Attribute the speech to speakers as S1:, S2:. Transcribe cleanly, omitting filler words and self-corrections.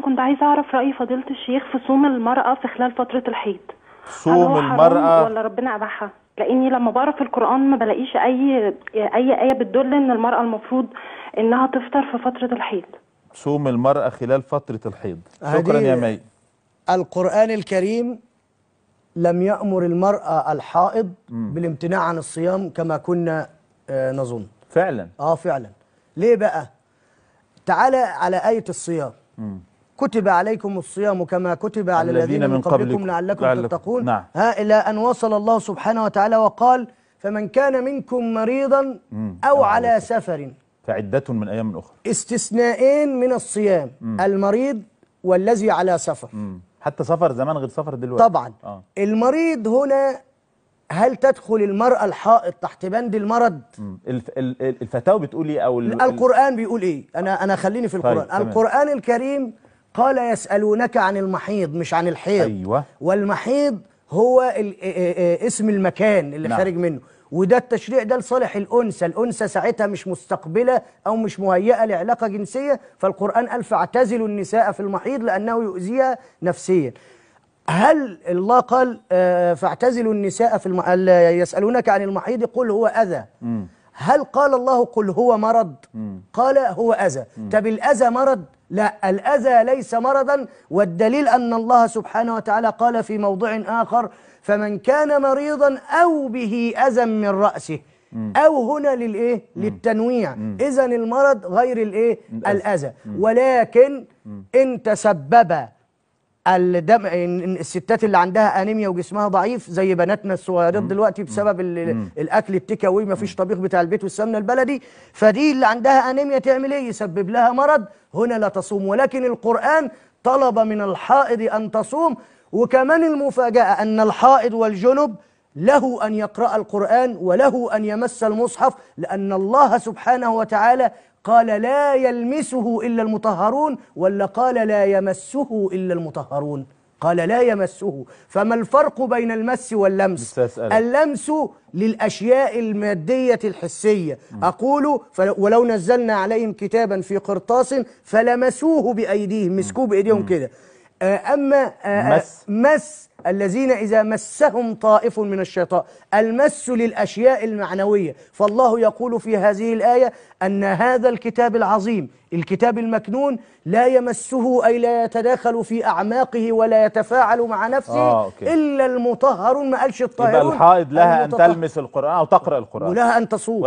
S1: كنت عايزة أعرف رأي فضيلة الشيخ في صوم المرأة في خلال فترة الحيض.
S2: صوم المرأة
S1: ولا ربنا أباحها؟ لأني لما بقرا في القرآن ما بلاقيش أي آية بتدل إن المرأة المفروض إنها تفطر في فترة الحيض.
S2: صوم المرأة خلال فترة الحيض. شكرا يا مي.
S3: القرآن الكريم لم يأمر المرأة الحائض بالامتناع عن الصيام كما كنا نظن.
S2: فعلا
S3: فعلا. ليه بقى؟ تعالى على آية الصيام. كتب عليكم الصيام كما كتب على الذين من قبلكم لعلكم تتقون.
S2: نعم.
S3: إلى أن وصل الله سبحانه وتعالى وقال فمن كان منكم مريضا أو على سفر
S2: فعدة من أيام أخرى.
S3: استثناءين من الصيام، المريض والذي على سفر.
S2: حتى سفر زمان غير سفر دلوقتي
S3: طبعا. المريض هنا هل تدخل المرأة الحائض تحت بند المرض؟
S2: الفتاوى بتقول ايه او
S3: القرآن بيقول ايه؟ انا خليني في القرآن.
S2: طيب.
S3: القرآن الكريم قال يسألونك عن المحيض مش عن الحيض.
S2: أيوة.
S3: والمحيض هو اسم المكان اللي خارج منه، وده التشريع ده لصالح الأنثى ساعتها مش مستقبلة أو مش مهيئة لعلاقة جنسية، فالقرآن قال فاعتزلوا النساء في المحيض لأنه يؤذيها نفسيا. هل الله قال فاعتزلوا النساء في يسألونك عن المحيض قل هو أذى؟ هل قال الله قل هو مرض؟ قال هو أذى. طب الأذى مرض؟ لا، الأذى ليس مرضا، والدليل أن الله سبحانه وتعالى قال في موضع آخر فمن كان مريضا أو به أذى من رأسه. أو هنا للإيه؟ للتنويع. إذن المرض غير الإيه؟ الأذى. ولكن إن تسبب الدم، الستات اللي عندها انيميا وجسمها ضعيف زي بناتنا الصغيرات دلوقتي بسبب الاكل التيك اواي، ما فيش طبيخ بتاع البيت والسمنه البلدي، فدي اللي عندها انيميا تعمل ايه؟ يسبب لها مرض، هنا لا تصوم. ولكن القرآن طلب من الحائض ان تصوم. وكمان المفاجأة ان الحائض والجنب له ان يقرأ القرآن وله ان يمس المصحف، لان الله سبحانه وتعالى قال لا يلمسه إلا المطهرون، ولا قال لا يمسه إلا المطهرون؟ قال لا يمسه. فما الفرق بين المس واللمس؟ اللمس للأشياء المادية الحسية. أقول ولو نزلنا عليهم كتابا في قرطاس فلمسوه بأيديهم، مسكوه بأيديهم كده. أما مس الذين إذا مسهم طائف من الشيطان، المس للأشياء المعنوية. فالله يقول في هذه الآية أن هذا الكتاب العظيم الكتاب المكنون لا يمسه أي لا يتداخل في أعماقه ولا يتفاعل مع نفسه إلا المطهرون. ما قالش الطاهرون.
S2: يبقى الحائض لها أن تلمس القرآن أو تقرأ القرآن
S3: ولها أن تصوم.